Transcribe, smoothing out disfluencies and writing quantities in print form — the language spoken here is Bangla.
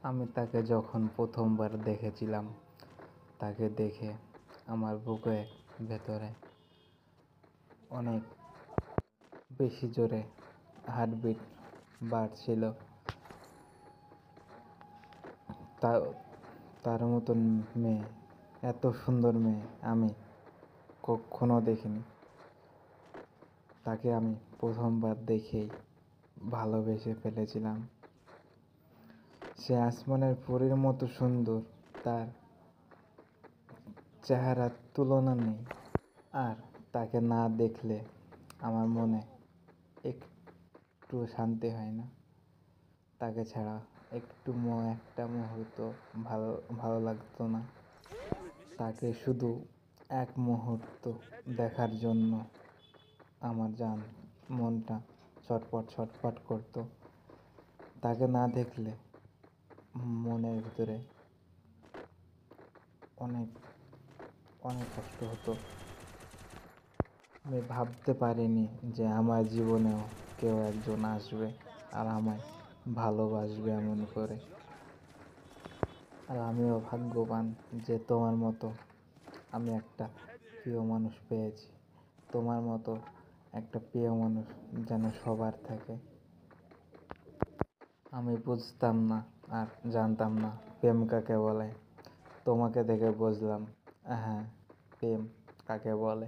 আমি তাকে যখন প্রথমবার দেখেছিলাম, তাকে দেখে আমার বুকের ভেতরে অনেক বেশি জোরে হার্টবিট বাড়ছিল। তার মতন মেয়ে, এত সুন্দর মেয়ে আমি কখনো দেখিনি। তাকে আমি প্রথমবার দেখেই ভালোবেসে ফেলেছিলাম। সে আসমানের পরীর মতো সুন্দর, তার চেহারার তুলনা নেই। আর তাকে না দেখলে আমার মনে একটু শান্তি হয় না। তাকে ছাড়া একটা মুহূর্ত ভালো লাগতো না। তাকে শুধু এক মুহূর্ত দেখার জন্য আমার মনটা ছটফট করতো। তাকে না দেখলে মনের ভিতরে অনেক অনেক কষ্ট হতো। আমি ভাবতে পারিনি যে আমার জীবনেও কেউ একজন আসবে আর আমায় ভালোবাসবে এমন করে। আর আমিও ভাগ্যবান যে তোমার মতো আমি একটা প্রিয় মানুষ পেয়েছি। তোমার মতো একটা প্রিয় মানুষ যেন সবার থাকে। আমি বুঝতাম না আর জানতাম না প্রেম কাকে বলে। তোমাকে দেখে বুঝলাম, হ্যাঁ, প্রেম কাকে বলে।